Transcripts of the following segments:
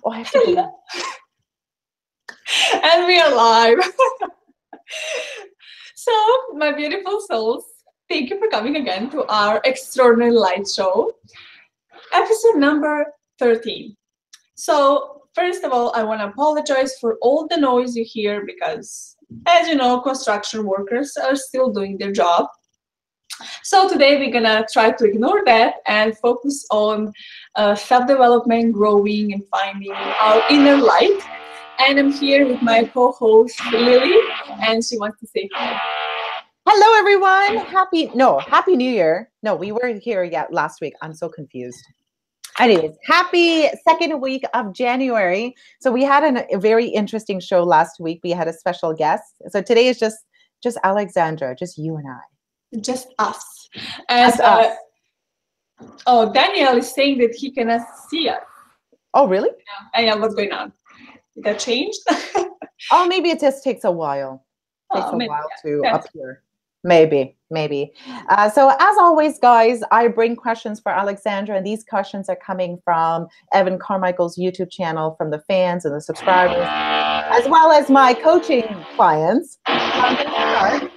Oh, I have to go. And we are live. So, my beautiful souls, thank you for coming again to our Extraordinary Light Show, episode number 13. So, first of all, I want to apologize for all the noise you hear because, as you know, construction workers are still doing their job. So today we're gonna try to ignore that and focus on self-development, growing, and finding our inner light. And I'm here with my co-host Lily, and she wants to say hi. Hello, everyone. Happy New Year. No, we weren't here yet last week. I'm so confused. Anyways, happy second week of January. So we had a very interesting show last week. We had a special guest. So today is just Alexandra, just you and I. Just us. And Just us. Oh, Daniel is saying that he cannot see us. Oh, really? Yeah, what's going on? Did that change? Oh, maybe it just takes a while. Takes a while to appear. Maybe. So as always, guys, I bring questions for Alexandra, and these questions are coming from Evan Carmichael's YouTube channel, from the fans and the subscribers, as well as my coaching clients. I'm going to start.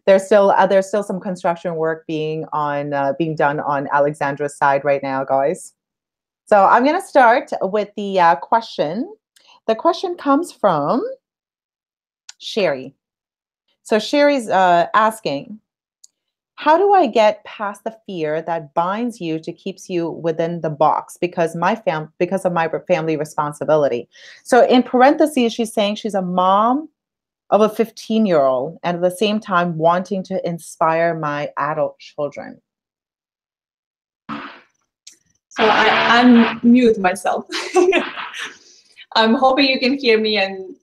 There's still some construction work being done on Alexandra's side right now, guys. So I'm going to start with the question. The question comes from Sherry. So Sherry's asking, how do I get past the fear that binds you to keeps you within the box because of my family responsibility? So in parentheses, she's saying she's a mom of a 15-year-old and at the same time wanting to inspire my adult children. So I mute myself. I'm hoping you can hear me and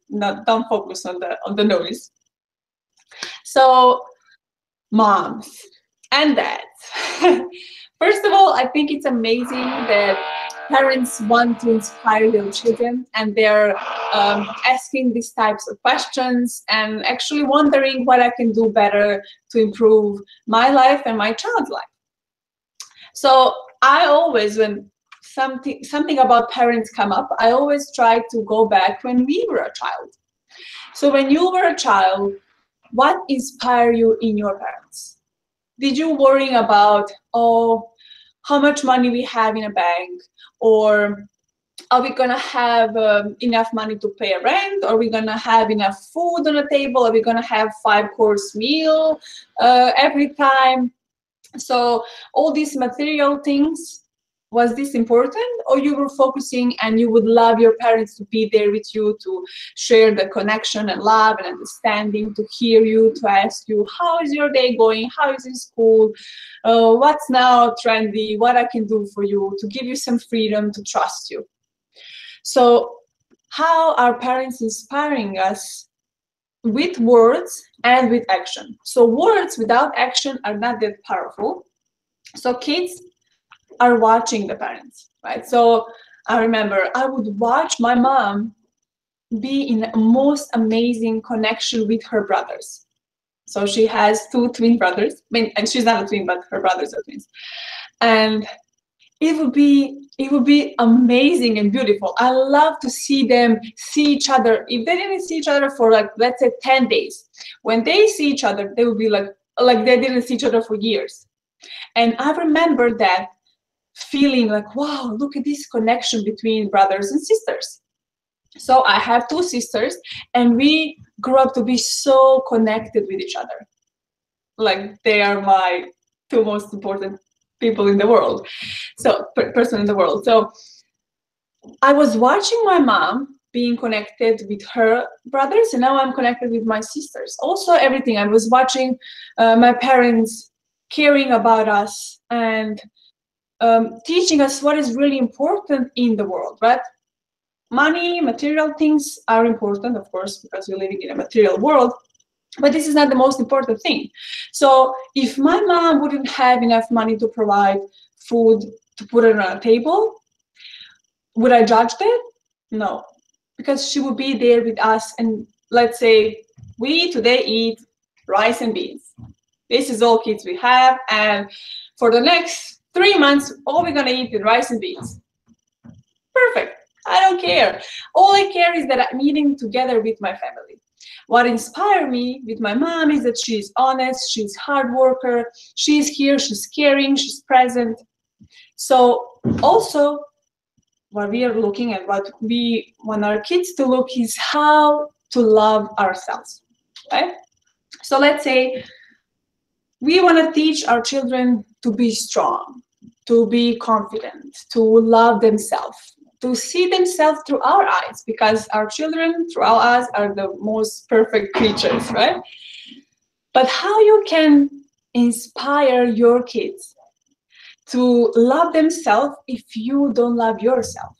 don't focus on the noise. So, moms and dads. First of all, I think it's amazing that parents want to inspire their children and they're asking these types of questions and actually wondering what I can do better to improve my life and my child's life. So I always, when something about parents come up, I always try to go back when we were a child. So when you were a child, what inspired you in your parents? Did you worry about, how much money we have in a bank? Or are we going to have enough money to pay a rent? Are we going to have enough food on the table? Are we going to have 5-course meal every time? So all these material things, was this important? Or you were focusing and you would love your parents to be there with you, to share the connection and love and understanding, to hear you, to ask you, how is your day going? How is in school? What's now trendy? What I can do for you? To give you some freedom, to trust you. So how are parents inspiring us? With words and with action. So words without action are not that powerful. So kids are watching the parents, right? So I remember I would watch my mom be in the most amazing connection with her brothers. So she has 2 twin brothers. And she's not a twin, but her brothers are twins. And it would be amazing and beautiful. I love to see them see each other. If they didn't see each other for let's say 10 days, when they see each other, they would be like they didn't see each other for years. And I remember that feeling like, wow, look at this connection between brothers and sisters. So I have 2 sisters and we grew up to be so connected with each other. Like they are my 2 most important people in the world. So person in the world. So I was watching my mom being connected with her brothers and now I'm connected with my sisters. Also everything. I was watching my parents caring about us and teaching us what is really important in the world, right? Money, material things are important, of course, because we're living in a material world, but this is not the most important thing. So if my mom wouldn't have enough money to provide food to put it on a table, would I judge that? No, because she would be there with us and let's say we today eat rice and beans. This is all kids we have, and for the next 3 months, all we're gonna eat is rice and beans. I don't care. All I care is that I'm eating together with my family. What inspired me with my mom is that she's honest, she's hard worker, she's here, she's caring, she's present. So also what we are looking at, what we want our kids to look is how to love ourselves, right? So let's say we want to teach our children to be strong, to be confident, to love themselves, to see themselves through our eyes, because our children through our eyes are the most perfect creatures, right? But how you can inspire your kids to love themselves if you don't love yourself?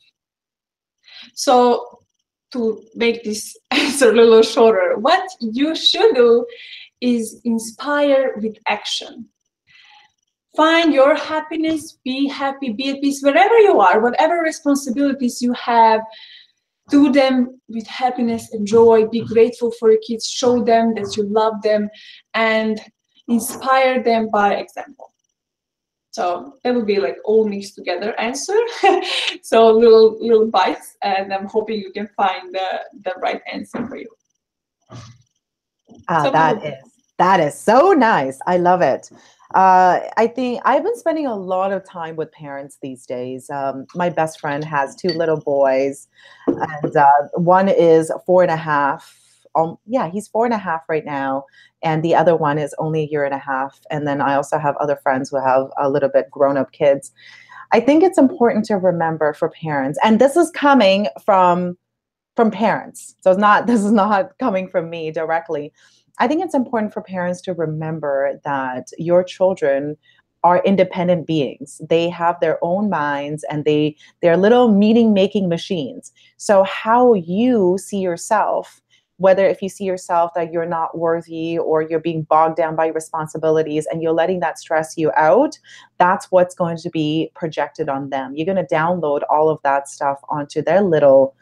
So to make this answer a little shorter, what you should do is inspire with action. Find your happiness, be happy, be at peace, wherever you are, whatever responsibilities you have, do them with happiness and joy, be grateful for your kids, show them that you love them, and inspire them by example. So that would be like all mixed together answer. So little bites, and I'm hoping you can find the right answer for you. So that is so nice. I love it. I think I've been spending a lot of time with parents these days. My best friend has 2 little boys, and one is 4.5. Yeah, he's 4.5 right now, and the other one is only 1.5 years. And then I also have other friends who have a little bit grown-up kids. I think it's important to remember for parents, and this is coming from parents. So this is not coming from me directly. I think it's important for parents to remember that your children are independent beings. They have their own minds, and they're little meaning-making machines. So how you see yourself, whether if you see yourself that you're not worthy or you're being bogged down by responsibilities and you're letting that stress you out, that's what's going to be projected on them. You're going to download all of that stuff onto their little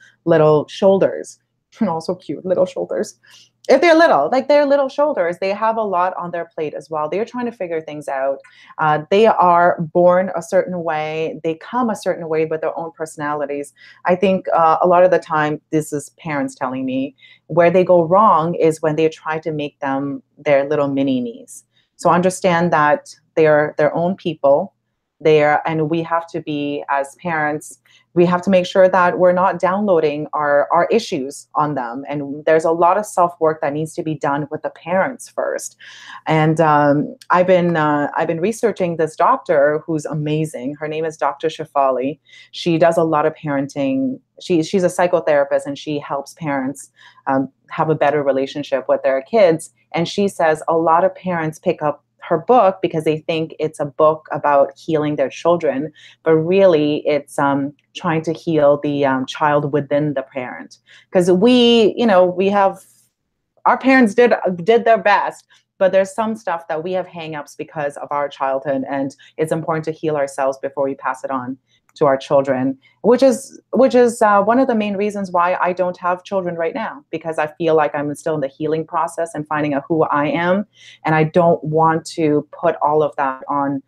shoulders. And also cute little shoulders. If they're little, like their little shoulders, they have a lot on their plate as well. They're trying to figure things out. They are born a certain way. They come a certain way with their own personalities. I think a lot of the time, this is parents telling me, where they go wrong is when they try to make them their little mini-me's. So understand that they are their own people. And we have to be, as parents, we have to make sure that we're not downloading our issues on them. And there's a lot of self-work that needs to be done with the parents first. And I've been researching this doctor who's amazing. Her name is Dr. Shefali. She does a lot of parenting. She's a psychotherapist, and she helps parents have a better relationship with their kids. And she says a lot of parents pick up her book because they think it's a book about healing their children, but really it's trying to heal the child within the parent. Because we have, our parents did their best, but there's some stuff that we have hang-ups because of our childhood, and it's important to heal ourselves before we pass it on to our children, which is one of the main reasons why I don't have children right now, because I feel like I'm still in the healing process and finding out who I am, and I don't want to put all of that on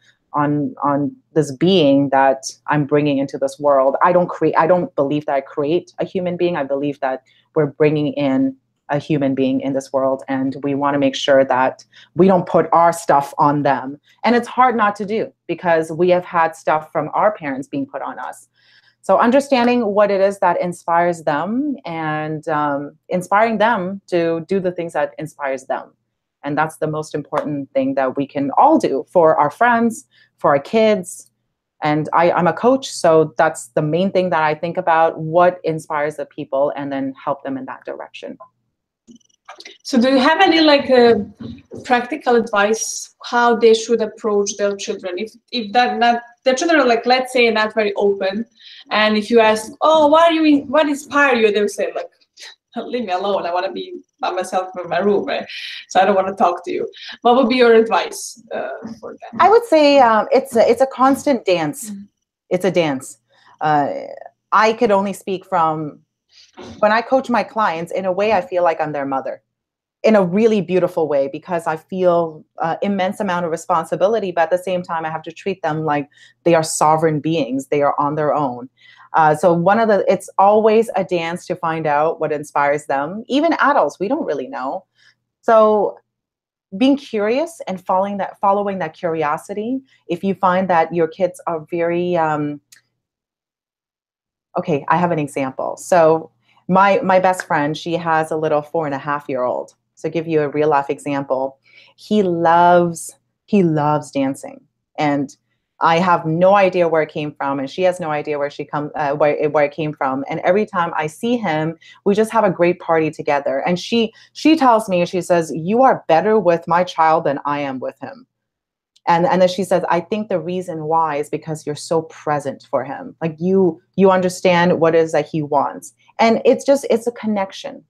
this being that I'm bringing into this world. I don't believe that I create a human being. I believe that we're bringing in a human being in this world, and we want to make sure that we don't put our stuff on them. And it's hard not to do, because we have had stuff from our parents being put on us. So understanding what it is that inspires them, and inspiring them to do the things that inspires them. And that's the most important thing that we can all do for our friends, for our kids. And I'm a coach, so that's the main thing that I think about: what inspires the people, and then help them in that direction. So do you have any practical advice how they should approach their children? If their children are, like, let's say, not very open, and if you ask, oh, what inspired you, they'll say, like, leave me alone, I want to be by myself in my room, right? So I don't want to talk to you. What would be your advice for them? I would say it's a constant dance. It's a dance. I could only speak from when I coach my clients. In a way, I feel like I'm their mother. in a really beautiful way, because I feel immense amount of responsibility, but at the same time, I have to treat them like they are sovereign beings. They are on their own. So it's always a dance to find out what inspires them. Even adults, we don't really know. So being curious and following that curiosity. If you find that your kids are very, okay, I have an example. So my best friend, she has a little 4.5-year-old. So give you a real life example. He loves dancing, and I have no idea where it came from, and she has no idea where it came from. And every time I see him, we just have a great party together. And she tells me, she says, "You are better with my child than I am with him." And then she says, "I think the reason why is because you're so present for him. Like you understand what it is that he wants." And it's a connection.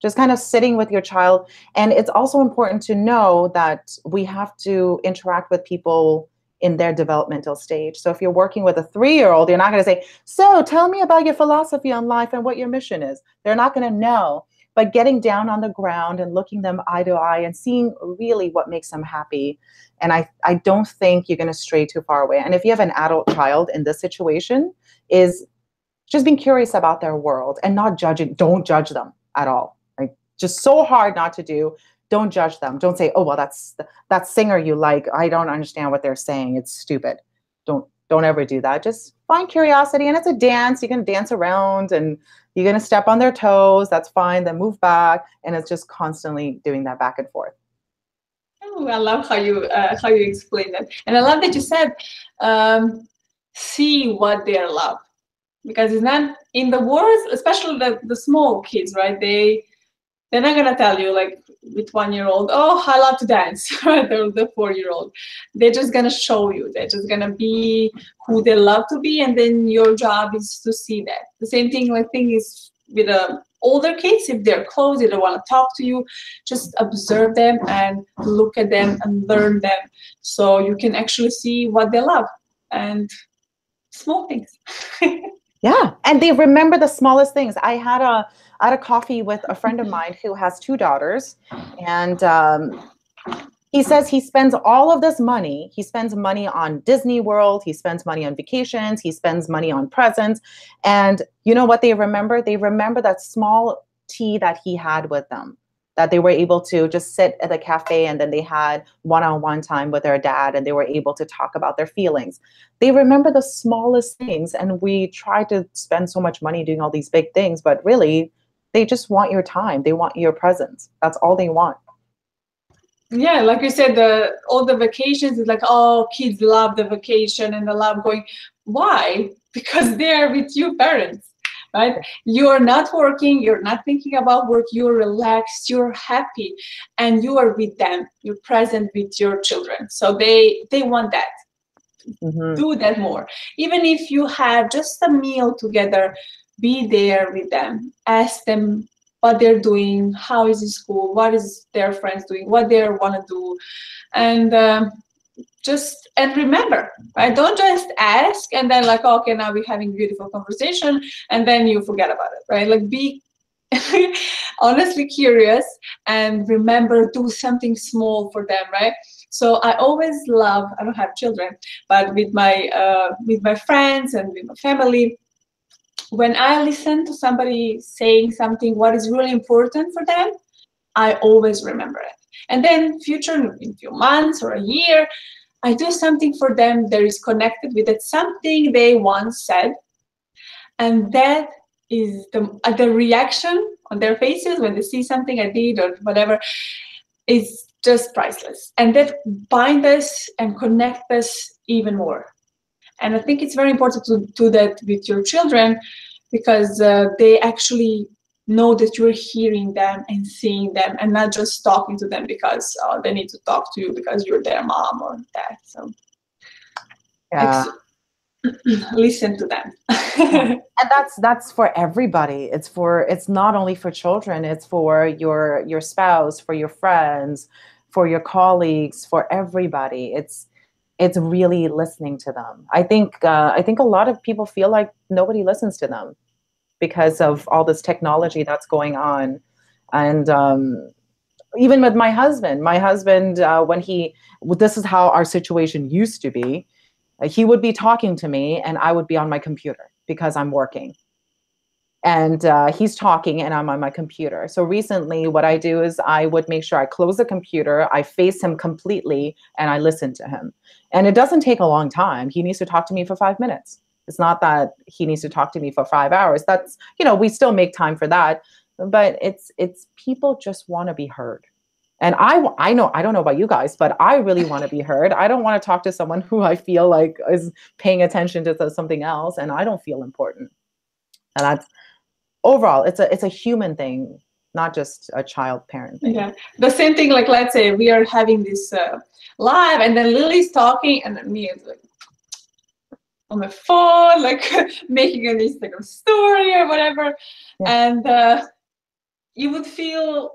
Just kind of sitting with your child. And it's also important to know that we have to interact with people in their developmental stage. So if you're working with a 3-year-old, you're not going to say, "So tell me about your philosophy on life and what your mission is." They're not going to know. But getting down on the ground and looking them eye to eye and seeing really what makes them happy. And I don't think you're going to stray too far away. And if you have an adult child in this situation, is just being curious about their world and not judging. Don't judge them at all. Like, just so hard not to do. Don't judge them. Don't say, "Oh, well, that singer you like, I don't understand what they're saying. It's stupid." Don't ever do that. Just find curiosity, and it's a dance. You can dance around, and you're going to step on their toes. That's fine. Then move back, and it's just constantly doing that back and forth. Oh, I love how you explain that, and I love that you said, see what they love, because it's not in the words, especially the small kids, right? They're not gonna tell you, like with 1-year-old, "Oh, I love to dance," right? Or the 4-year-old. They're just gonna show you. They're just gonna be who they love to be, and then your job is to see that. The same thing, is with older kids. If they're close, they don't want to talk to you, just observe them and look at them and learn them, so you can actually see what they love and small things. Yeah, and they remember the smallest things. I had a coffee with a friend of mine who has 2 daughters, and he says he spends all of this money. He spends money on Disney World. He spends money on vacations. He spends money on presents. And you know what they remember? They remember that small tea that he had with them, that they were able to just sit at the cafe, and then they had one-on-one time with their dad, and they were able to talk about their feelings. They remember the smallest things, and we try to spend so much money doing all these big things, but really, they just want your time. They want your presence. That's all they want. Yeah, like you said, all the vacations is like, oh, kids love the vacation and they love going. Why? Because they're with you parents, right? You're not working, you're not thinking about work, you're relaxed, you're happy, and you are with them. You're present with your children. So they want that. Mm-hmm. Do that more. Even if you have just a meal together, be there with them. Ask them what they're doing, how is the school, what is their friends doing, what they want to do, and remember, right? Don't just ask and then like, okay, now we're having beautiful conversation, and then you forget about it, right? Like, be honestly curious and remember, do something small for them, right? So I always love, I don't have children, but with my friends and with my family, when I listen to somebody saying something, what is really important for them, I always remember it. And then in a few months or a year, I do something for them that is connected with it, something they once said. And that is the reaction on their faces when they see something I did or whatever is just priceless. And that bind us and connect us even more. And I think it's very important to do that with your children, because they actually know that you're hearing them and seeing them and not just talking to them because they need to talk to you because you're their mom or dad. So yeah. Listen to them. And that's for everybody. It's not only for children, it's for your spouse, for your friends, for your colleagues, for everybody. It's really listening to them. I think a lot of people feel like nobody listens to them because of all this technology that's going on. And even with my husband, this is how our situation used to be. He would be talking to me and I would be on my computer because I'm working. And he's talking and I'm on my computer. So recently what I do is I would make sure I close the computer, I face him completely, and I listen to him. And it doesn't take a long time. He needs to talk to me for 5 minutes. It's not that he needs to talk to me for 5 hours. That's, we still make time for that. But it's people just want to be heard. And I don't know about you guys, but I really want to be heard. I don't want to talk to someone who I feel like is paying attention to something else, and I don't feel important. And that's overall, it's a human thing, not just a child parent thing. Yeah, the same thing. Like, let's say we are having this live, and then Lily's talking, and then me is like on my phone, like making an Instagram story or whatever, and you would feel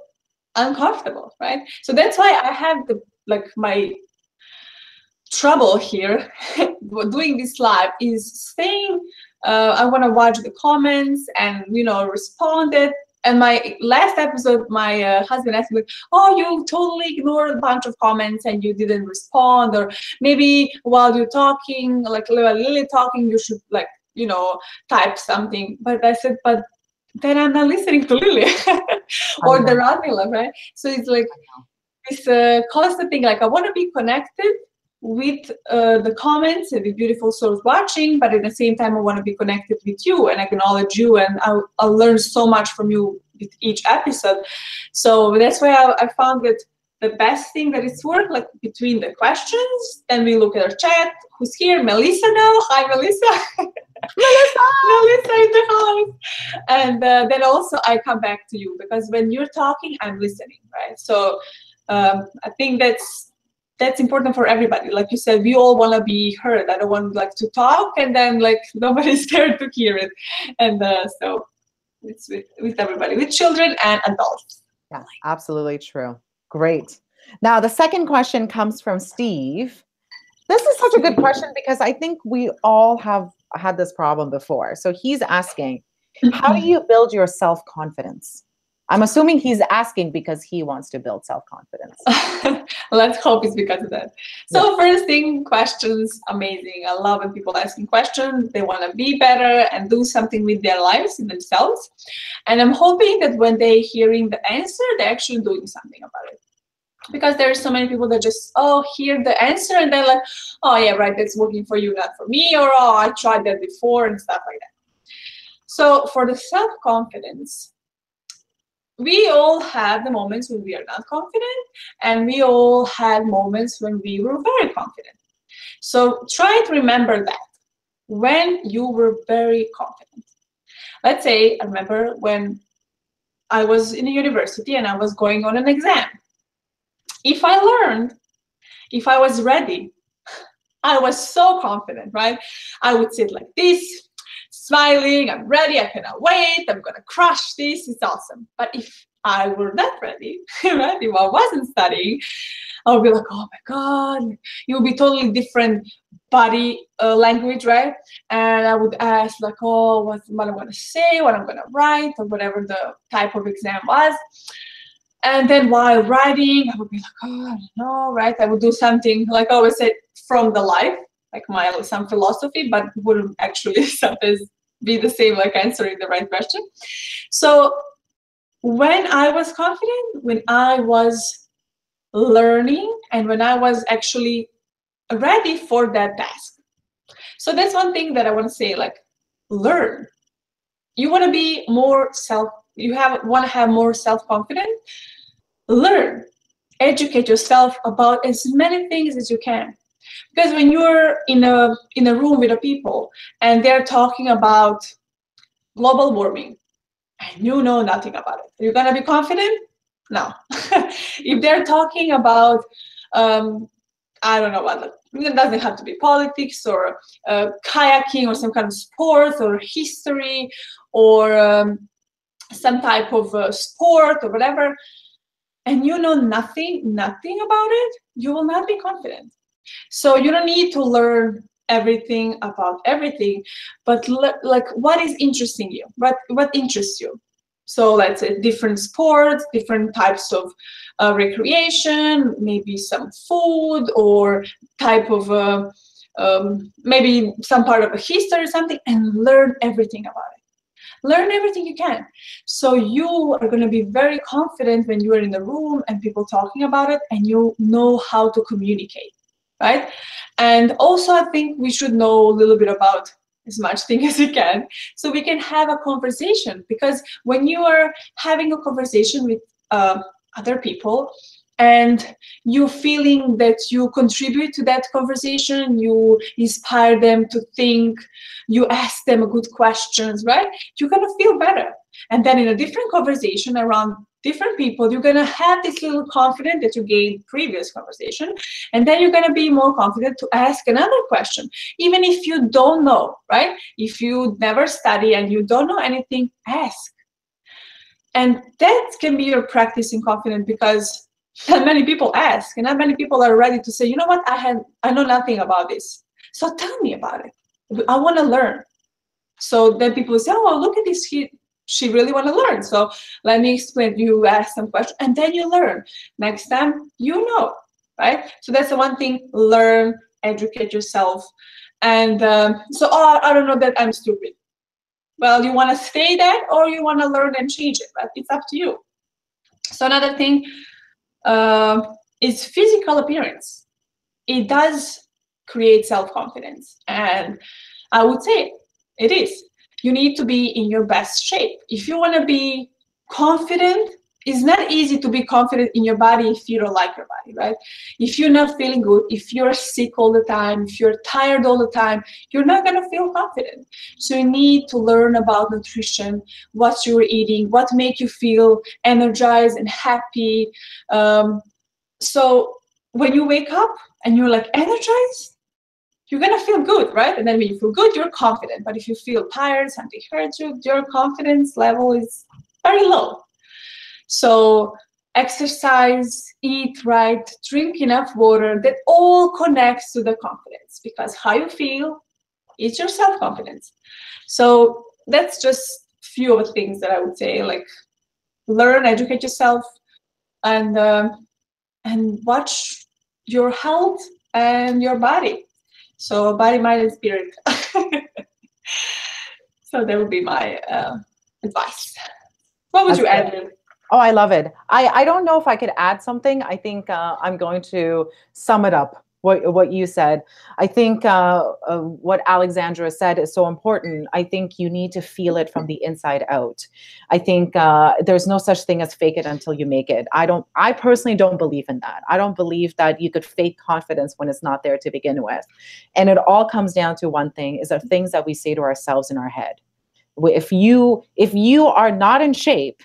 uncomfortable, right? So that's why I have my trouble here doing this live is saying I want to watch the comments and respond it. And my last episode, my husband asked me, oh, you totally ignored a bunch of comments and you didn't respond, or maybe while you're talking, like Lily talking, you should type something. But I said, but then I'm not listening to Lily or the Radmila, right? So it's like this constant thing, like I want to be connected with the comments and the beautiful souls watching, but at the same time I want to be connected with you and acknowledge you, and I'll learn so much from you with each episode. So that's why I found that the best thing that it's worked, like between the questions, then we look at our chat. Who's here? Melissa now. Hi, Melissa. Melissa in the house. And then also I come back to you, because when you're talking, I'm listening, right? So I think that's important for everybody. Like you said, we all want to be heard. I don't want to talk and then nobody's there to hear it. And so it's with everybody, with children and adults. Yeah, absolutely true. Great. Now the second question comes from Steve. This is such a good question because I think we all have had this problem before. So he's asking, how do you build your self-confidence? I'm assuming he's asking because he wants to build self-confidence. Let's hope it's because of that. So first thing, questions, amazing. I love when people asking questions. They want to be better and do something with their lives and themselves. And I'm hoping that when they're hearing the answer, they're actually doing something about it. Because there are so many people that just, hear the answer and they're like, oh yeah, right, that's working for you, not for me, or oh, I tried that before and stuff like that. So for the self-confidence, we all have the moments when we are not confident, and we all had moments when we were very confident. So try to remember that when you were very confident. Let's say, I remember when I was in a university and I was going on an exam. If I learned, if I was ready, I was so confident, right? I would sit like this, smiling, I'm ready, I cannot wait, I'm gonna crush this, it's awesome. But if I were not ready, right? If I wasn't studying, I would be like, oh my God, it would be totally different body language, right? And I would ask like, oh, what I'm gonna say, what I'm gonna write, or whatever the type of exam was. And then while writing, I would be like, oh, I don't know, right? I would do something, like I always say, from the life, like some philosophy, but wouldn't actually sometimes be the same, like answering the right question. So when I was confident, when I was learning, and when I was actually ready for that task. So that's one thing that I want to say, like, learn. You want to be more want to have more self-confidence. Learn, educate yourself about as many things as you can. Because when you're in a room with the people and they're talking about global warming and you know nothing about it, you're gonna be confident? No. If they're talking about I don't know what, it doesn't have to be politics or kayaking or some kind of sports or history or some type of sport or whatever, and you know nothing about it, you will not be confident. So you don't need to learn everything about everything, but like what is interesting you, what interests you. So let's say different sports, different types of recreation, maybe some food or type of maybe some part of a history or something, and learn everything about it. Learn everything you can. So you are going to be very confident when you are in the room and people talking about it, and you know how to communicate, right? And also I think we should know a little bit about as much thing as we can, so we can have a conversation. Because when you are having a conversation with other people, and you feeling that you contribute to that conversation, you inspire them to think, you ask them good questions, right? You're gonna feel better. And then in a different conversation around different people, you're gonna have this little confidence that you gained previous conversation, and then you're gonna be more confident to ask another question, even if you don't know, right? If you never study and you don't know anything, ask. And that can be your practice in confidence, because not many people ask, and not many people are ready to say, you know what, I know nothing about this, so tell me about it. I want to learn. So then people say, oh, look at this, she really want to learn, so let me explain. You ask some questions, and then you learn. Next time, you know, right? So that's the one thing: learn, educate yourself. And so, oh, I don't know that I'm stupid. Well, you want to stay that, or you want to learn and change it, but it's up to you. So another thing is physical appearance. It does create self-confidence, and I would say it is. You need to be in your best shape. If you want to be confident, it's not easy to be confident in your body if you don't like your body, right? If you're not feeling good, if you're sick all the time, if you're tired all the time, you're not going to feel confident. So you need to learn about nutrition, what you're eating, what makes you feel energized and happy. So when you wake up and you're like energized, you're going to feel good, right? And then when you feel good, you're confident. But if you feel tired, something hurts you, your confidence level is very low. So exercise, eat right, drink enough water, that all connects to the confidence, because how you feel is your self-confidence. So that's just a few of the things that I would say, like learn, educate yourself, and watch your health and your body. So body, mind, and spirit. So that would be my advice. What would you add? Oh, I love it. I don't know if I could add something. I think I'm going to sum it up, what you said. I think what Alexandra said is so important. I think you need to feel it from the inside out. I think there's no such thing as fake it until you make it. I personally don't believe in that. I don't believe that you could fake confidence when it's not there to begin with. And it all comes down to one thing, is the things that we say to ourselves in our head. If you are not in shape,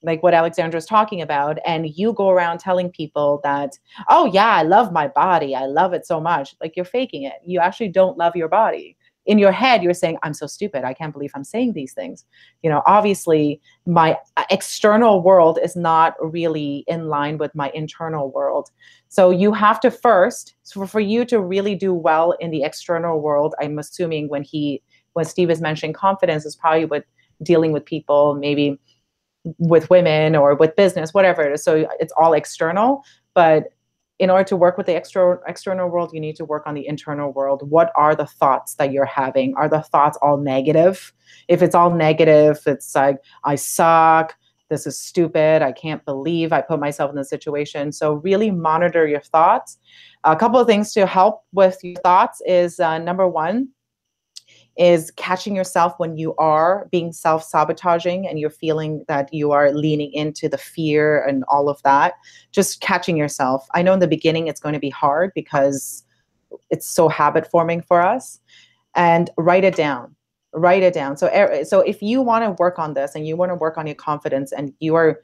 like what Alexandra is talking about, and you go around telling people that, oh yeah, I love my body, I love it so much, like you're faking it. You actually don't love your body. In your head, you're saying, I'm so stupid, I can't believe I'm saying these things. You know, obviously my external world is not really in line with my internal world. So you have to first, for you to really do well in the external world, I'm assuming when Steve is mentioning confidence, is probably with dealing with people, maybe with women or with business, whatever it is. So it's all external. But in order to work with the external world, you need to work on the internal world. What are the thoughts that you're having? Are the thoughts all negative? If it's all negative, it's like, I suck, this is stupid, I can't believe I put myself in this situation. So really monitor your thoughts. A couple of things to help with your thoughts is number one, is catching yourself when you are being self-sabotaging and you're feeling that you are leaning into the fear and all of that. Just catching yourself. I know in the beginning it's going to be hard because it's so habit forming for us. And write it down. Write it down. So if you want to work on this and you want to work on your confidence, and you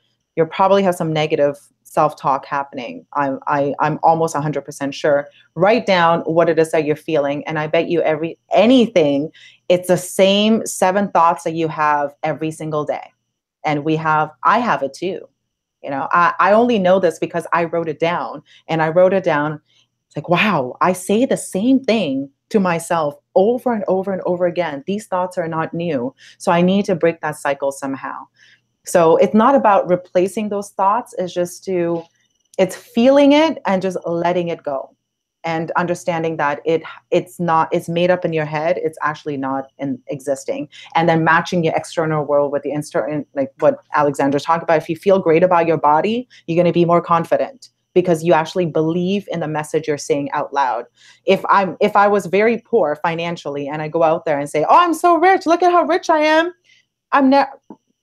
probably have some negative self-talk happening, I'm almost 100% sure. Write down what it is that you're feeling, and I bet you anything, it's the same 7 thoughts that you have every single day. And I have it too. You know, I only know this because I wrote it down, and I wrote it down. It's like, wow, I say the same thing to myself over and over and over again. These thoughts are not new. So I need to break that cycle somehow. So it's not about replacing those thoughts. It's feeling it and just letting it go, and understanding that it's made up in your head. It's actually not existing. And then matching your external world with the internal, like what Alexandra's talking about. If you feel great about your body, you're going to be more confident because you actually believe in the message you're saying out loud. If I was very poor financially and I go out there and say, oh, I'm so rich, look at how rich I am,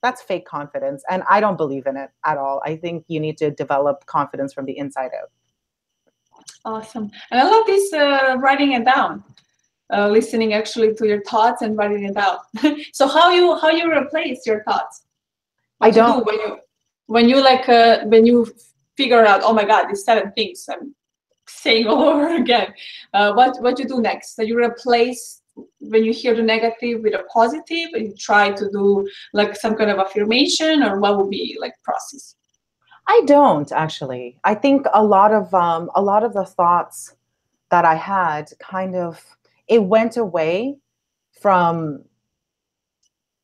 that's fake confidence. And I don't believe in it at all. I think you need to develop confidence from the inside out. Awesome. And I love this writing it down, listening actually to your thoughts and writing it down. So how you replace your thoughts? What when you figure out, oh my God, these 7 things I'm saying all over again. What you do next? So you replace when you hear the negative with a positive, and you try to do like some kind of affirmation, or what would be like process? I don't actually. I think a lot of the thoughts that I had it went away from.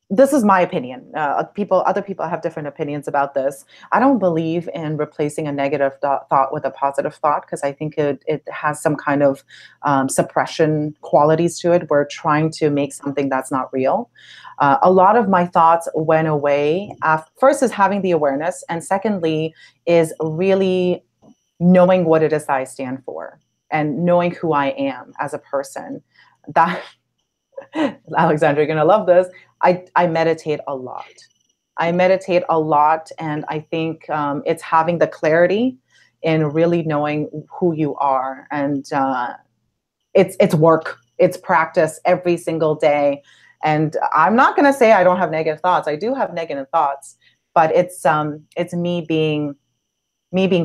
This is my opinion. Other people have different opinions about this. I don't believe in replacing a negative thought with a positive thought, because I think it has some kind of suppression qualities to it. We're trying to make something that's not real. A lot of my thoughts went away. First is having the awareness, and secondly is really knowing what it is that I stand for and knowing who I am as a person. That, Alexandra, you're going to love this. I meditate a lot. And I think it's having the clarity in really knowing who you are. And it's work. It's practice every single day. And I'm not going to say I don't have negative thoughts. I do have negative thoughts, but it's me being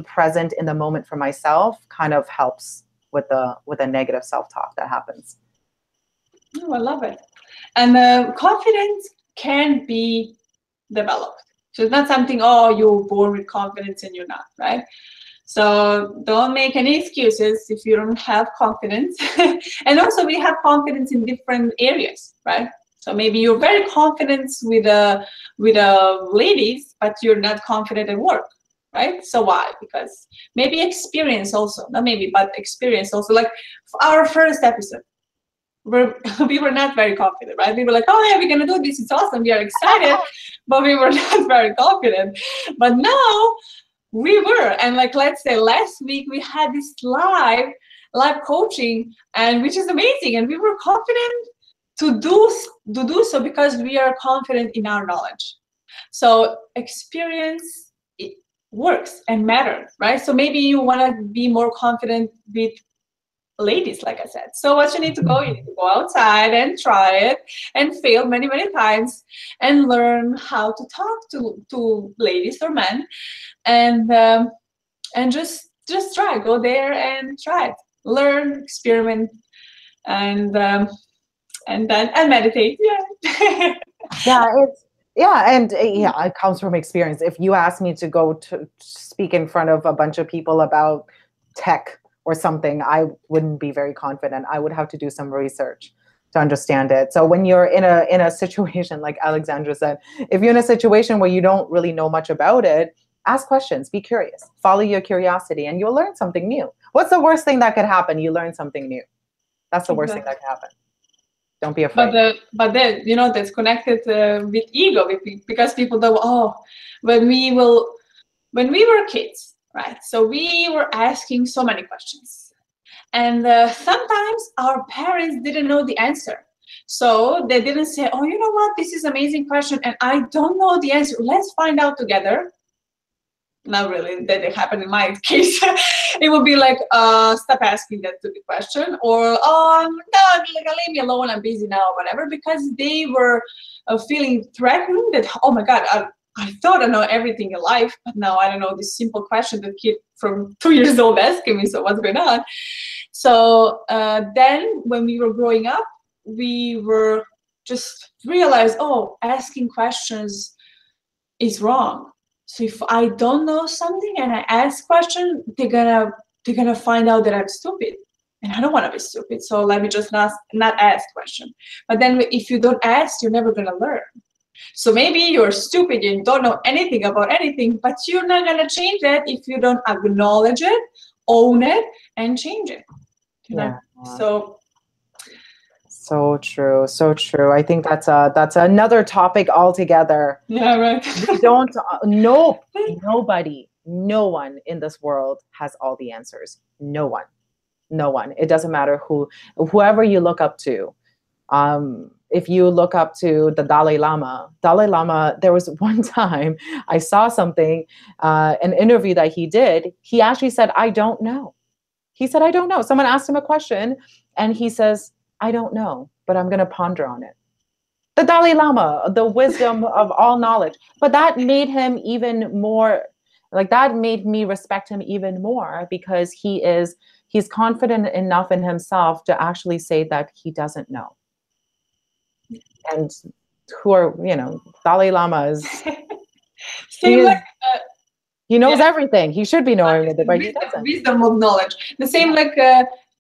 present in the moment for myself kind of helps with a negative self-talk that happens. Oh, I love it. And confidence can be developed. So it's not something, oh, you're born with confidence and you're not, right? So don't make any excuses if you don't have confidence. And also we have confidence in different areas, right? So maybe you're very confident with ladies, but you're not confident at work, right? So why? Because maybe experience also, not maybe, but experience also. Like our first episode, we were not very confident, right? We were like, oh yeah, we're gonna do this, it's awesome, we are excited, but we were not very confident. But now we were, and like, let's say last week we had this live coaching, and which is amazing, and we were confident to do so because we are confident in our knowledge. So experience, it works and matters, right? So maybe you want to be more confident with ladies, like I said. So what you need to go outside and try it and fail many times and learn how to talk to ladies or men, and just go there and try it, learn, experiment, and meditate. It comes from experience. If you ask me to go to speak in front of a bunch of people about tech or something, I wouldn't be very confident. I would have to do some research to understand it. So when you're in a situation, like Alexandra said, if you're in a situation where you don't really know much about it, ask questions, be curious, follow your curiosity, and you'll learn something new. What's the worst thing that could happen? You learn something new. That's the worst thing that could happen. Don't be afraid. But then, that's connected with ego, because people go, oh, when we were kids, right? So we were asking so many questions, and sometimes our parents didn't know the answer. So they didn't say, oh, you know what? This is an amazing question, and I don't know the answer. Let's find out together. Not really, that happened in my case. It would be like, stop asking that stupid question, or no, leave me alone, I'm busy now, or whatever, because they were feeling threatened that, oh my God, I thought I know everything in life, but now I don't know this simple question that kid from 2 years old asking me, so what's going on? So then when we were growing up, we were just realized, oh, asking questions is wrong. So if I don't know something and I ask questions, they're gonna find out that I'm stupid, and I don't want to be stupid. So let me just not ask questions. But then if you don't ask, you're never gonna learn. So maybe you're stupid, you don't know anything about anything, but you're not going to change that if you don't acknowledge it, own it, and change it. You know? So true, so true. I think that's another topic altogether. Yeah, right. We don't nobody, no one in this world has all the answers. No one. It doesn't matter whoever you look up to. If you look up to the Dalai Lama, there was one time I saw something, an interview that he did. He actually said, I don't know. He said, I don't know. Someone asked him a question and he says, I don't know, but I'm going to ponder on it. The Dalai Lama, the wisdom of all knowledge. But that made him even more, like that made me respect him even more, because he's confident enough in himself to actually say that he doesn't know. And Dalai Lama is he knows everything. He should be knowing it, but he doesn't. Wisdom of knowledge. The same like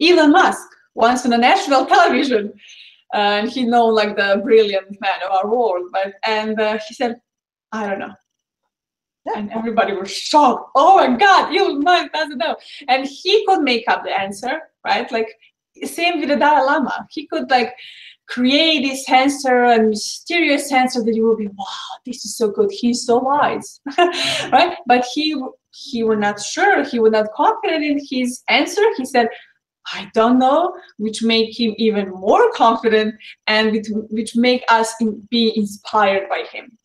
Elon Musk, once on the national television, and he known like the brilliant man of our world, and he said, I don't know. Yeah. And everybody was shocked. Oh my God, Elon Musk doesn't know. And he could make up the answer, right? Like same with the Dalai Lama. He could like create this answer, a mysterious answer that you will be, wow, this is so good. He's so wise, right? But he was not sure. He was not confident in his answer. He said, I don't know, which make him even more confident, and which make us be inspired by him.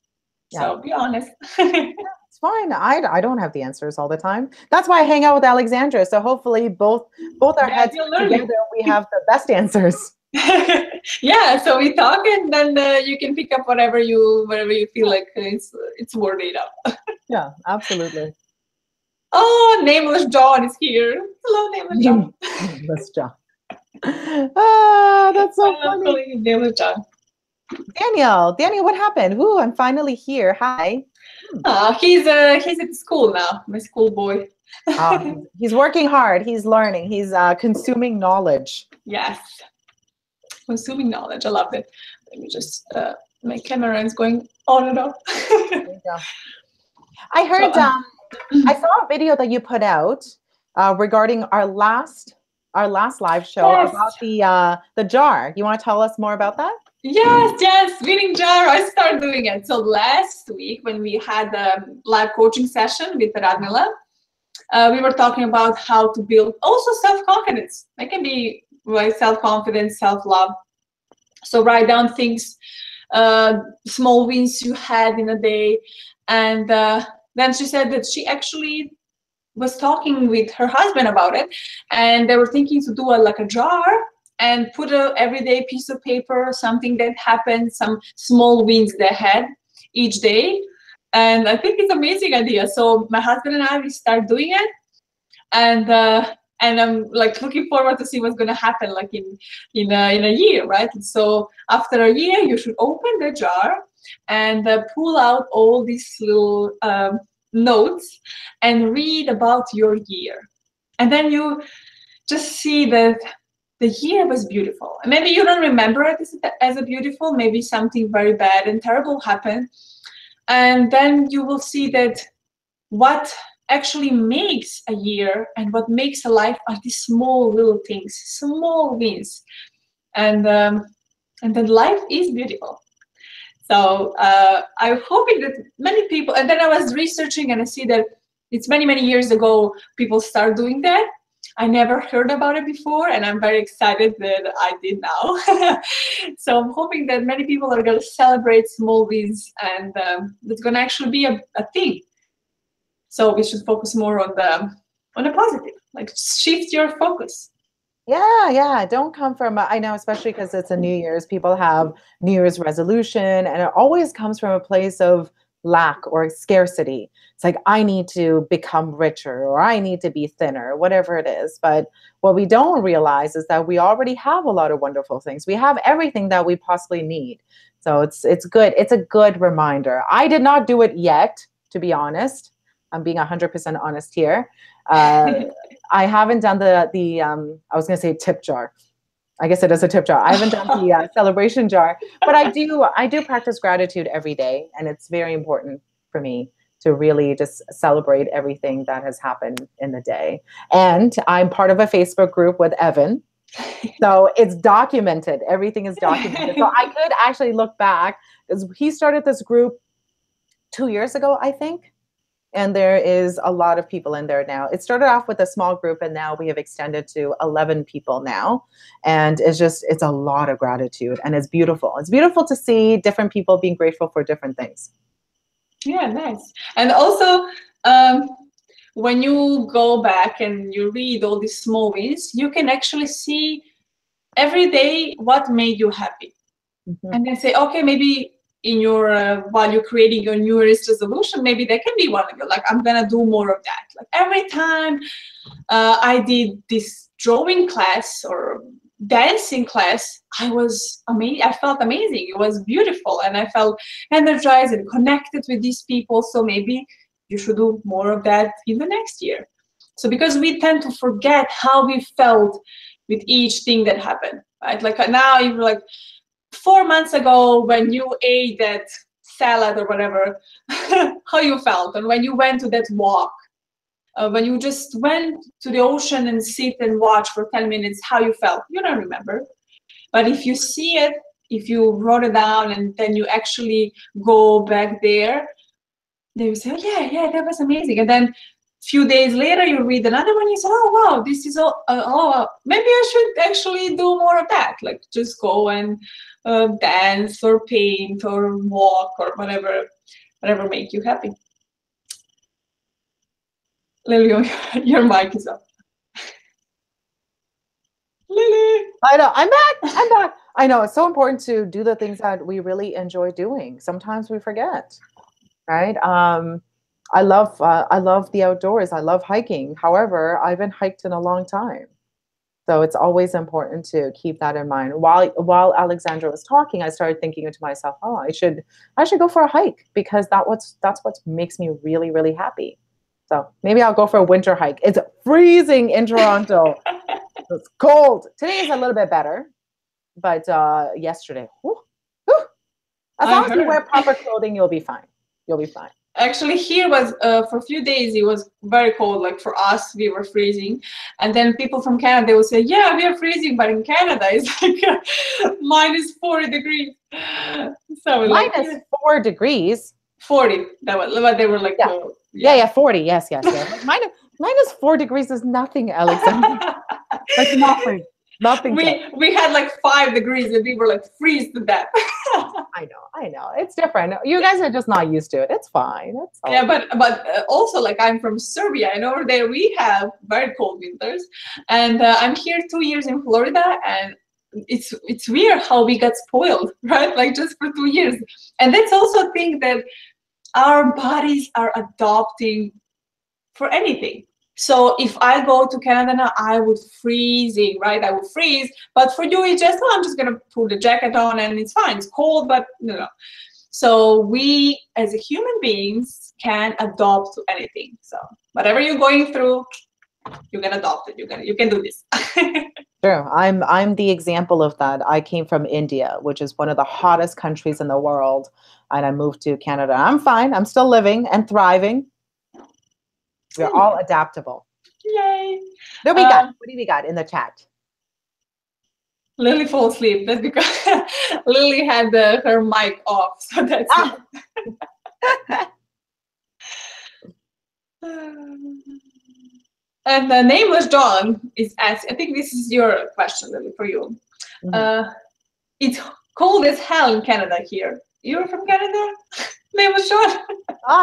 Yeah. So be honest. It's fine. I don't have the answers all the time. That's why I hang out with Alexandra. So hopefully both our heads together, we have the best answers. Yeah, so we talk, and then you can pick up whatever you feel like it's worthy of. Yeah, absolutely. Oh, Nameless John is here. Hello, Nameless John. Nameless John. Ah, that's so funny. Nameless John. Daniel, what happened? Ooh, I'm finally here. Hi. He's at school now. My school boy. He's working hard. He's learning. He's consuming knowledge. Yes. Consuming knowledge. I love it. Let me just my camera is going on and off. There you go. I heard I saw a video that you put out regarding our last live show about the jar. You want to tell us more about that? Yes, winning jar. I started doing it. So last week when we had a live coaching session with Radmila, we were talking about how to build also self-confidence. It can be self-confidence, self-love. So write down things, small wins you had in a day. And then she said that she actually was talking with her husband about it, and they were thinking to do a jar and put a everyday piece of paper, something that happened, some small wins they had each day. And I think it's an amazing idea. So my husband and I, we start doing it, and I'm like looking forward to see what's going to happen like in a year, right? So after a year, you should open the jar and pull out all these little notes and read about your year. And then you just see that the year was beautiful. And maybe you don't remember it as a beautiful, maybe something very bad and terrible happened. And then you will see that what actually makes a year and what makes a life are these small little things, small wins. And then life is beautiful. So I'm hoping that many people, and then I was researching and I see that it's many, many years ago, people start doing that. I never heard about it before, and I'm very excited that I did now. So I'm hoping that many people are going to celebrate small wins, and it's going to actually be a thing. So we should focus more on the positive, like shift your focus. Yeah. Don't come from, I know, especially because it's a New Year's, people have New Year's resolution, and it always comes from a place of lack or scarcity. It's like, I need to become richer, or I need to be thinner, whatever it is. But what we don't realize is that we already have a lot of wonderful things. We have everything that we possibly need. So it's good. It's a good reminder. I did not do it yet, to be honest. I'm being 100% honest here. I haven't done the I was going to say tip jar. I guess it is a tip jar. I haven't done the celebration jar, but I do practice gratitude every day, and it's very important for me to really just celebrate everything that has happened in the day. And I'm part of a Facebook group with Evan. So it's documented. Everything is documented. So I could actually look back, because he started this group 2 years ago, I think. And there is a lot of people in there now. It started off with a small group, and now we have extended to 11 people now. And it's a lot of gratitude, and it's beautiful. It's beautiful to see different people being grateful for different things. Yeah, nice. And also, when you go back and you read all these small wins, you can actually see every day what made you happy. Mm-hmm. And then say, okay, maybe in your while you're creating your New Year's resolution, maybe there can be one of you, like, I'm gonna do more of that. Like every time I did this drawing class or dancing class, I was amazing. I felt amazing. It was beautiful, and I felt energized and connected with these people. So maybe you should do more of that in the next year. So because we tend to forget how we felt with each thing that happened, right? Like now you're like, 4 months ago when you ate that salad or whatever, how you felt, and when you went to that walk, when you just went to the ocean and sit and watch for 10 minutes, how you felt, you don't remember. But if you see it, if you wrote it down and then you actually go back there, they will say, oh, yeah, that was amazing. And then few days later, you read another one, you say, oh, wow, this is all, maybe I should actually do more of that. Like just go and dance or paint or walk or whatever make you happy. Lily, your mic is up. Lily. I know, I'm back. I know, it's so important to do the things that we really enjoy doing. Sometimes we forget, right? I love the outdoors. I love hiking. However, I haven't hiked in a long time. So it's always important to keep that in mind. While Alexandra was talking, I started thinking to myself, oh, I should go for a hike, because that's what makes me really, really happy. So maybe I'll go for a winter hike. It's freezing in Toronto. It's cold. Today is a little bit better, but yesterday, as long as you wear proper clothing, you'll be fine. You'll be fine. Actually, here was for a few days, it was very cold. Like for us, we were freezing. And then people from Canada, they would say, yeah, we are freezing, but in Canada, it's like minus 40 degrees. So minus 4 degrees? 40. That was what they were like. Yeah, 40. Yes. minus 4 degrees is nothing, Alexandra. Like nothing. Nothing. We had like 5 degrees and we were like freeze to death. I know. It's different. You guys are just not used to it. It's fine. It's yeah, but also, like, I'm from Serbia, and over there we have very cold winters. And I'm here 2 years in Florida, and it's weird how we got spoiled, right? Like just for 2 years. And that's also a thing that our bodies are adopting for anything. So if I go to Canada now, I would freezing, right? I would freeze. But for you, it's just, I'm just going to put the jacket on and it's fine. It's cold, but no. So we, as human beings, can adopt to anything. So whatever you're going through, you can adopt it. You can do this. Sure. I'm the example of that. I came from India, which is one of the hottest countries in the world. And I moved to Canada. I'm fine. I'm still living and thriving. We're all adaptable. Yay. What do we got in the chat? Lily fall asleep. That's because Lily had her mic off. So that's it. And the Nameless John is asking, I think this is your question, Lily, for you. Mm-hmm. It's cold as hell in Canada here. You're from Canada? Nameless John.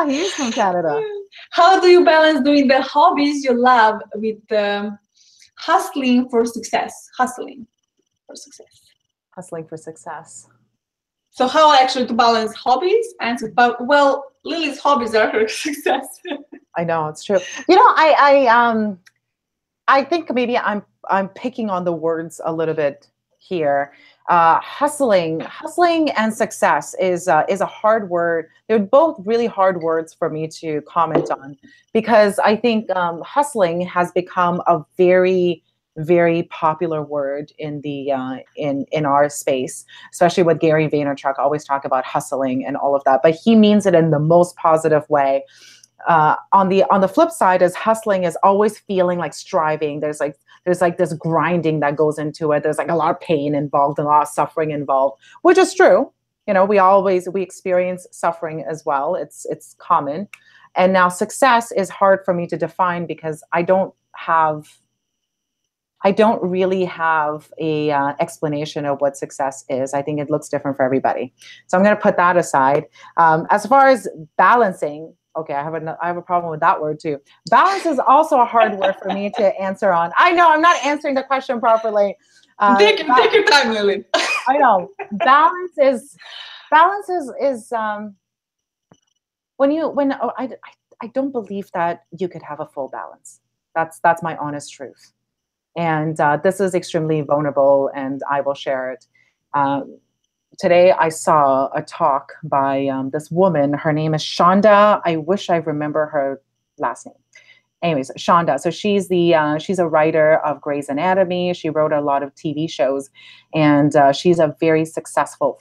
He's from Canada. How do you balance doing the hobbies you love with hustling for success? Hustling for success. So how actually to balance hobbies and well, Lily's hobbies are her success. I know, it's true. You know, I think maybe I'm picking on the words a little bit here. Hustling and success is a hard word. They're both really hard words for me to comment on, because I think hustling has become a very very popular word in the in our space, especially with Gary Vaynerchuk always talk about hustling and all of that, but he means it in the most positive way. On the flip side is hustling is always feeling like striving. There's like this grinding that goes into it. There's like a lot of pain involved and a lot of suffering involved, which is true. You know, we experience suffering as well. It's common. And now success is hard for me to define because I don't really have a explanation of what success is. I think it looks different for everybody. So I'm going to put that aside. As far as balancing, okay, I have a problem with that word too. Balance is also a hard word for me to answer on. I know I'm not answering the question properly. Take your time, Lily. I know. Balance is I don't believe that you could have a full balance. That's my honest truth. And this is extremely vulnerable, and I will share it. Today, I saw a talk by this woman. Her name is Shonda. I wish I remember her last name. Anyways, Shonda. So she's a writer of Grey's Anatomy. She wrote a lot of TV shows, and she's a very successful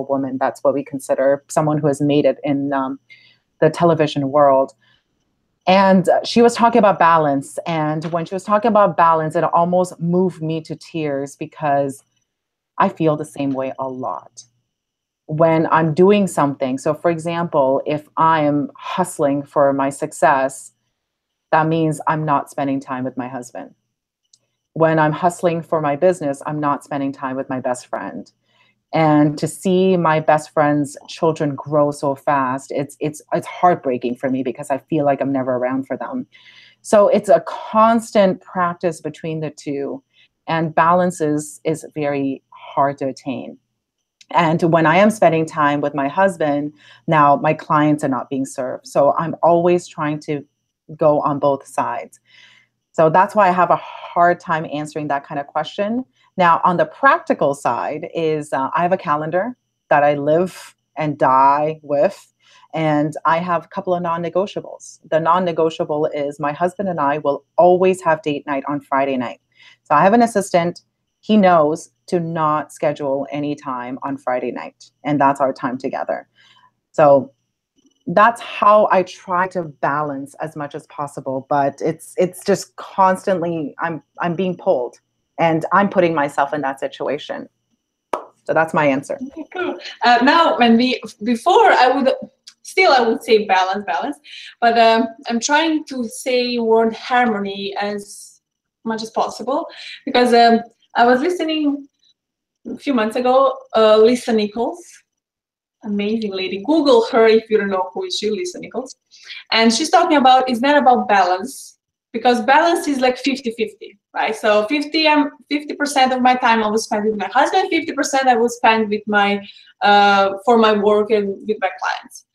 woman. That's what we consider someone who has made it in the television world. And she was talking about balance. And when she was talking about balance, it almost moved me to tears because I feel the same way a lot when I'm doing something. So for example, if I am hustling for my success, that means I'm not spending time with my husband. When I'm hustling for my business, I'm not spending time with my best friend. And to see my best friend's children grow so fast, it's heartbreaking for me because I feel like I'm never around for them. So it's a constant practice between the two, and balance is very hard to attain. And when I am spending time with my husband, now my clients are not being served. So I'm always trying to go on both sides. So that's why I have a hard time answering that kind of question. Now, on the practical side is I have a calendar that I live and die with, and I have a couple of non-negotiables. The non-negotiable is my husband and I will always have date night on Friday night. So I have an assistant. He knows to not schedule any time on Friday night, and that's our time together. So that's how I try to balance as much as possible, but it's just constantly I'm being pulled. And I'm putting myself in that situation. So that's my answer. Okay, cool. Now, before I would say balance, but I'm trying to say word harmony as much as possible because I was listening a few months ago, Lisa Nichols, amazing lady. Google her if you don't know who is she, Lisa Nichols. And she's talking about, it's not about balance, because balance is like 50-50, right? So 50% of my time I will spend with my husband, 50% I will spend with my, for my work and with my clients.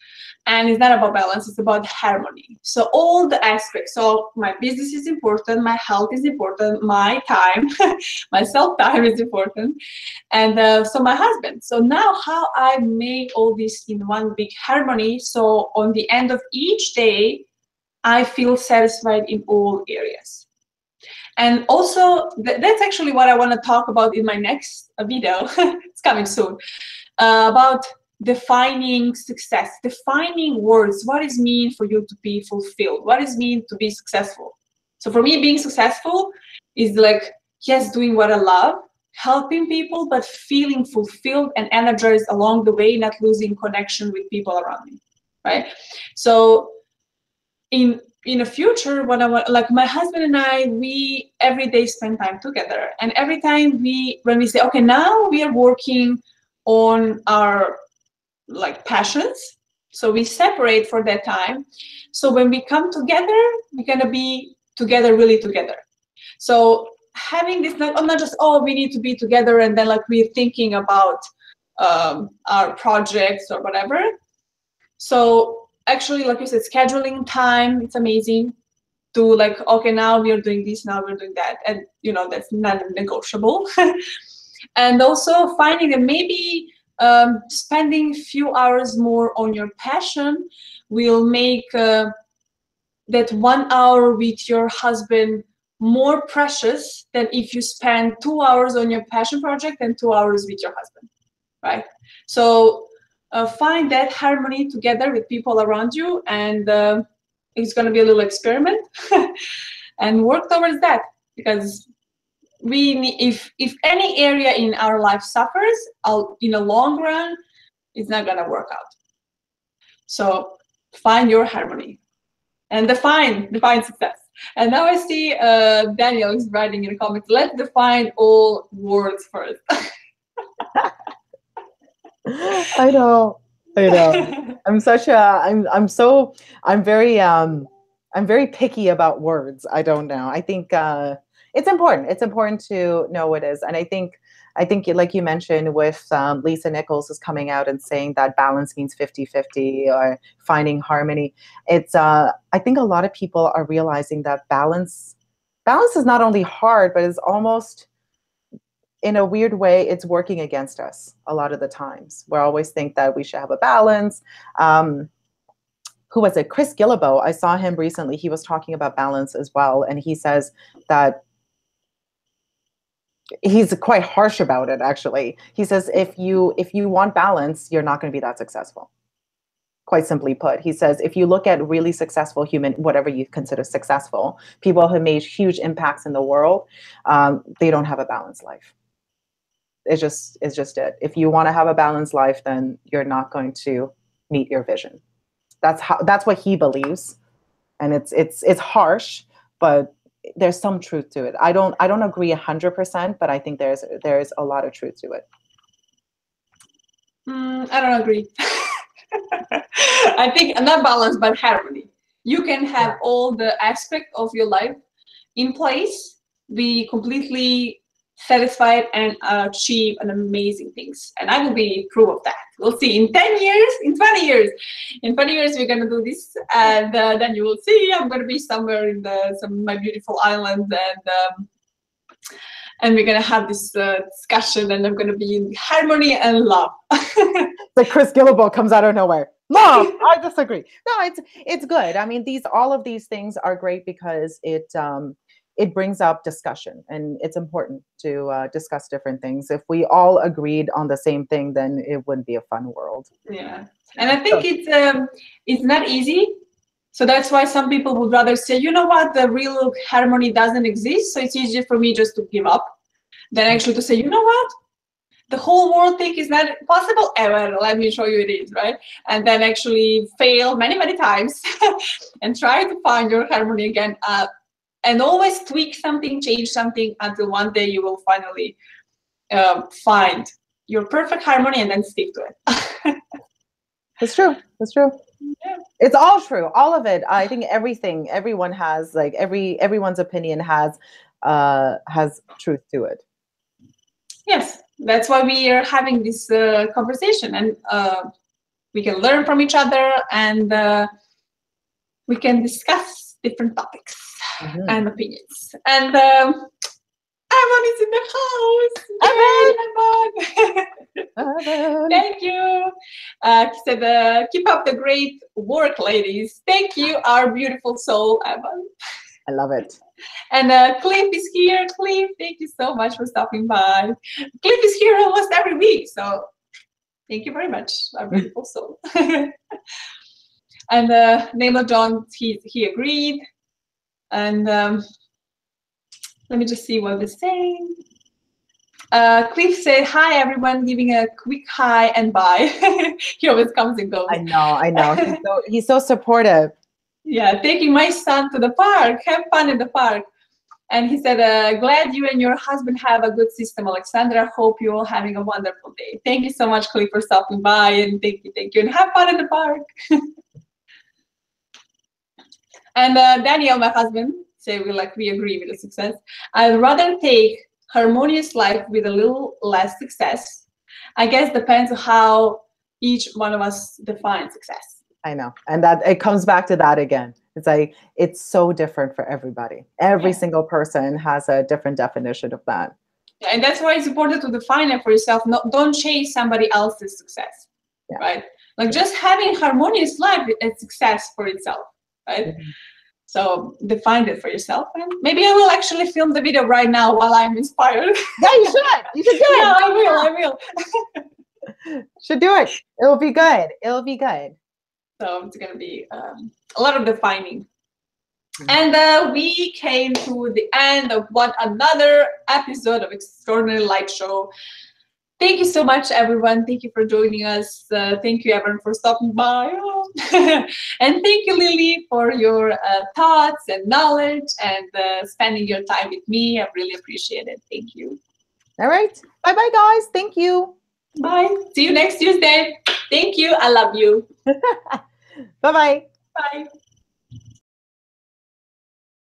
And it's not about balance, it's about harmony. So all the aspects, so my business is important, my health is important, my time, my self-time is important, and so my husband. So now how I make all this in one big harmony, so on the end of each day, I feel satisfied in all areas. And also, that's actually what I want to talk about in my next video, it's coming soon, about defining success, defining words. What does it mean for you to be fulfilled? What does it mean to be successful? So for me, being successful is like, yes, doing what I love, helping people, but feeling fulfilled and energized along the way, not losing connection with people around me, right? So in the future, when I want, like my husband and I, we every day spend time together, and every time when we say, okay, now we are working on our like passions, so we separate for that time. So when we come together, we're gonna be together, really together. So having this, not just, oh, we need to be together, and then like we're thinking about our projects or whatever. So actually, like you said, scheduling time, it's amazing to like, okay, now we are doing this, now we're doing that, and you know, that's not negotiable. And also finding that maybe spending a few hours more on your passion will make that 1 hour with your husband more precious than if you spend 2 hours on your passion project and 2 hours with your husband, right? So find that harmony together with people around you, and it's going to be a little experiment and work towards that, because we need, if any area in our life suffers, in the long run, it's not going to work out. So find your harmony and define success. And now I see Daniel is writing in the comments, let's define all words first. I know. I'm very picky about words. I don't know. I think it's important. It's important to know what it is. And I think like you mentioned with Lisa Nichols is coming out and saying that balance means 50-50 or finding harmony. It's I think a lot of people are realizing that balance is not only hard, but it's almost, in a weird way, it's working against us a lot of the times. We always think that we should have a balance. Who was it? Chris Guillebeau. I saw him recently. He was talking about balance as well. And he says that he's quite harsh about it, actually. He says, if you want balance, you're not going to be that successful. Quite simply put, he says, if you look at really successful human, whatever you consider successful, people who made huge impacts in the world, they don't have a balanced life. It's just it. If you want to have a balanced life, then you're not going to meet your vision. That's what he believes. And it's harsh, but there's some truth to it. I don't agree 100%, but I think there's a lot of truth to it. I don't agree. I think not balance, but harmony. You can have all the aspects of your life in place, be completely satisfied, and achieve an amazing things. And I will be proof of that. We'll see in 10 years, in 20 years. In 20 years, we're going to do this, and then you will see I'm going to be somewhere in my beautiful island, and we're going to have this discussion, and I'm going to be in harmony and love. Like Chris Guillebeau comes out of nowhere. Mom, I disagree. No, it's good. I mean, all of these things are great because it brings up discussion, and it's important to discuss different things. If we all agreed on the same thing, then it wouldn't be a fun world. Yeah, and I think it's not easy. So that's why some people would rather say, you know what, the real harmony doesn't exist, so it's easier for me just to give up than actually to say, you know what, the whole world thing is not possible ever. Let me show you it is, right? And then actually fail many, many times and try to find your harmony again. And always tweak something, change something until one day you will finally find your perfect harmony and then stick to it. That's true. Yeah. It's all true. All of it. I think everyone has, like, everyone's opinion has truth to it. Yes, that's why we are having this conversation, and we can learn from each other, and we can discuss different topics. Mm-hmm. And opinions. And Evan is in the house. Evan. Thank you. He said, keep up the great work, ladies. Thank you, our beautiful soul, Evan. I love it. And Cliff is here. Cliff, thank you so much for stopping by. Cliff is here almost every week, so thank you very much, our beautiful soul. And Naylor John, he agreed. And let me just see what they're saying. Cliff said, hi, everyone, giving a quick hi and bye. He always comes and goes. I know. He's so supportive. Yeah, taking my son to the park. Have fun in the park. And he said, glad you and your husband have a good system, Alexandra. Hope you're all having a wonderful day. Thank you so much, Cliff, for stopping by. And thank you. And have fun in the park. And Daniel, my husband, say we agree with the success. I'd rather take harmonious life with a little less success. I guess depends on how each one of us defines success. I know, and that it comes back to that again. It's like it's so different for everybody. Every single person has a different definition of that. Yeah, and that's why it's important to define it for yourself. Don't chase somebody else's success, right? Like just having harmonious life is success for itself. Right? Mm-hmm. So define it for yourself, and maybe I will actually film the video right now while I'm inspired. Yeah, you should. You should do it. Yeah, I will. Should do it. It'll be good. It'll be good. So it's gonna be a lot of defining. And we came to the end of another episode of Extraordinary Light Show. Thank you so much, everyone. Thank you for joining us. Thank you, everyone, for stopping by. And thank you, Lily, for your thoughts and knowledge and spending your time with me. I really appreciate it. Thank you. All right. Bye-bye, guys. Thank you. Bye. See you next Tuesday. Thank you. I love you. Bye-bye. Bye.